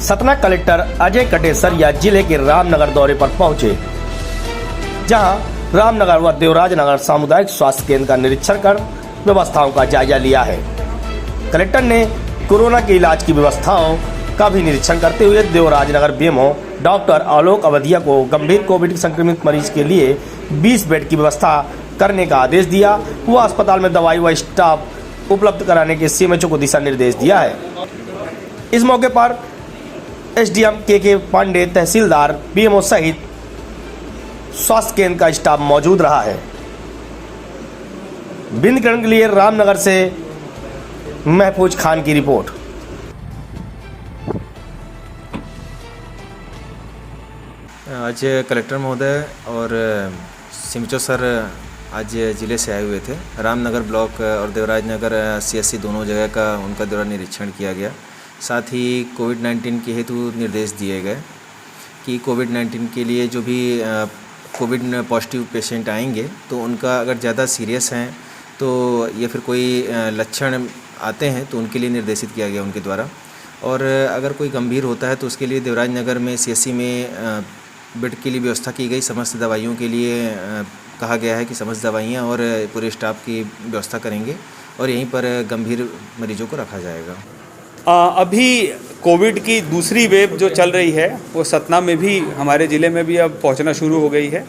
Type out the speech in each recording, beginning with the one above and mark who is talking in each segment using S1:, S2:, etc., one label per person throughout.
S1: Satna collector Ajay Katesaria जिले के रामनगर दौरे पर पहुंचे, जहां रामनगर व देवराजनगर सामुदायिक स्वास्थ्य केंद्र का निरीक्षण कर व्यवस्थाओं का जायजा लिया है। कलेक्टर ने कोरोना के इलाज की व्यवस्थाओं का भी निरीक्षण करते हुए देवराजनगर बीएमओ डॉक्टर आलोक अवधिया को गंभीर कोविड संक्रमित मरीज के लिए 20 बेड की व्यवस्था करने का आदेश दिया। वह अस्पताल में दवाई व स्टाफ उपलब्ध कराने के सीएमएचओ को दिशा निर्देश दिया है। इस मौके पर एसडीएम के पांडे, तहसीलदार, बीएमओ सहित स्वास्थ्य केंद्र का स्टाफ मौजूद रहा है। बिंदकरण के लिए रामनगर से महफूज खान की रिपोर्ट।
S2: आज कलेक्टर महोदय और सीएमएचओ सर आज ज़िले से आए हुए थे। रामनगर ब्लॉक और देवराजनगर सीएससी दोनों जगह का उनका दौरा निरीक्षण किया गया। साथ ही कोविड-19 के हेतु निर्देश दिए गए कि कोविड-19 के लिए जो भी कोविड पॉजिटिव पेशेंट आएंगे तो उनका अगर ज़्यादा सीरियस हैं तो या फिर कोई लक्षण आते हैं तो उनके लिए निर्देशित किया गया उनके द्वारा। और अगर कोई गंभीर होता है तो उसके लिए देवराजनगर में सीएससी में बेड के लिए व्यवस्था की गई। समस्त दवाइयों के लिए कहा गया है कि समस्त दवाइयाँ और पूरे स्टाफ की व्यवस्था करेंगे और यहीं पर गंभीर मरीजों को रखा जाएगा।
S3: अभी कोविड की दूसरी वेव जो चल रही है वो सतना में भी, हमारे ज़िले में भी अब पहुंचना शुरू हो गई है।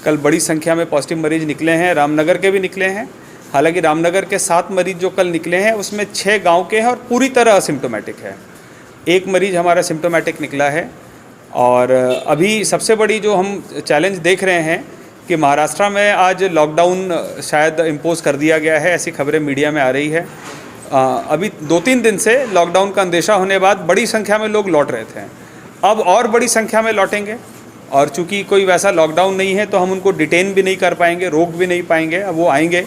S3: कल बड़ी संख्या में पॉजिटिव मरीज निकले हैं, रामनगर के भी निकले हैं। हालांकि रामनगर के 7 मरीज जो कल निकले हैं उसमें 6 गांव के हैं और पूरी तरह असिम्प्टोमेटिक है। एक मरीज हमारा सिम्प्टोमेटिक निकला है। और अभी सबसे बड़ी जो हम चैलेंज देख रहे हैं कि महाराष्ट्र में आज लॉकडाउन शायद इम्पोज कर दिया गया है, ऐसी खबरें मीडिया में आ रही है। अभी 2-3 दिन से लॉकडाउन का अंदेशा होने बाद बड़ी संख्या में लोग लौट रहे थे। अब और बड़ी संख्या में लौटेंगे और चूंकि कोई वैसा लॉकडाउन नहीं है तो हम उनको डिटेन भी नहीं कर पाएंगे, रोक भी नहीं पाएंगे। अब वो आएंगे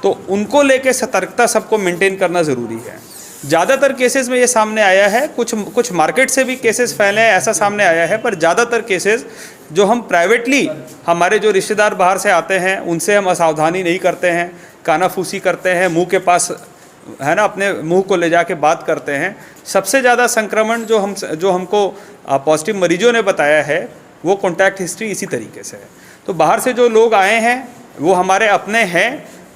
S3: तो उनको लेके सतर्कता सबको मेंटेन करना ज़रूरी है। ज़्यादातर केसेस में ये सामने आया है, कुछ मार्केट से भी केसेस फैले हैं ऐसा सामने आया है, पर ज़्यादातर केसेस जो हम प्राइवेटली, हमारे जो रिश्तेदार बाहर से आते हैं उनसे हम असावधानी नहीं करते हैं, कानाफूसी करते हैं, मुंह के पास है ना, अपने मुंह को ले जाके बात करते हैं। सबसे ज़्यादा संक्रमण जो हमको पॉजिटिव मरीजों ने बताया है वो कॉन्टैक्ट हिस्ट्री इसी तरीके से है। तो बाहर से जो लोग आए हैं वो हमारे अपने हैं,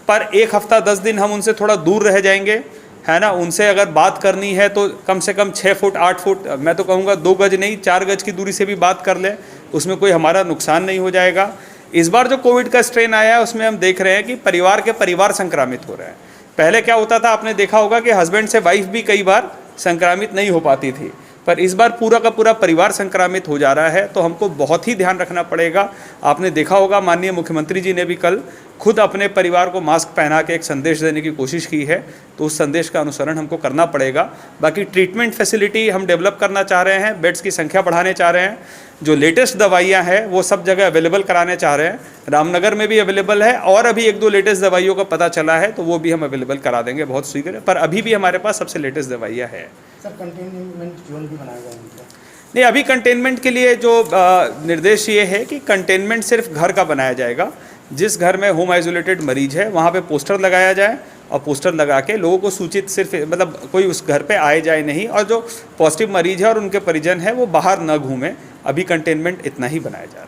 S3: पर 1 हफ्ता 10 दिन हम उनसे थोड़ा दूर रह जाएंगे, है ना। उनसे अगर बात करनी है तो कम से कम 6 फुट 8 फुट, मैं तो कहूँगा 2 गज नहीं 4 गज की दूरी से भी बात कर लें, उसमें कोई हमारा नुकसान नहीं हो जाएगा। इस बार जो कोविड का स्ट्रेन आया है उसमें हम देख रहे हैं कि परिवार के परिवार संक्रमित हो रहे हैं। पहले क्या होता था, आपने देखा होगा कि हस्बैंड से वाइफ भी कई बार संक्रामित नहीं हो पाती थी, पर इस बार पूरा का पूरा परिवार संक्रामित हो जा रहा है। तो हमको बहुत ही ध्यान रखना पड़ेगा। आपने देखा होगा माननीय मुख्यमंत्री जी ने भी कल खुद अपने परिवार को मास्क पहना के एक संदेश देने की कोशिश की है, तो उस संदेश का अनुसरण हमको करना पड़ेगा। बाकी ट्रीटमेंट फैसिलिटी हम डेवलप करना चाह रहे हैं, बेड्स की संख्या बढ़ाने चाह रहे हैं, जो लेटेस्ट दवाइयाँ हैं वो सब जगह अवेलेबल कराने चाह रहे हैं। रामनगर में भी अवेलेबल है और अभी 1-2 लेटेस्ट दवाइयों का पता चला है तो वो भी हम अवेलेबल करा देंगे बहुत शीघ्र। पर अभी भी हमारे पास सबसे लेटेस्ट दवाइयाँ है।
S4: सर, कंटेनमेंट जोन भी बनाया गया है?
S3: नहीं, अभी कंटेनमेंट के लिए जो निर्देश ये है कि कंटेनमेंट सिर्फ घर का बनाया जाएगा। जिस घर में होम आइसोलेटेड मरीज है वहाँ पे पोस्टर लगाया जाए और पोस्टर लगा के लोगों को सूचित, सिर्फ मतलब कोई उस घर पे आए जाए नहीं, और जो पॉजिटिव मरीज है और उनके परिजन है वो बाहर न घूमें। अभी कंटेनमेंट इतना ही बनाया जा रहा है।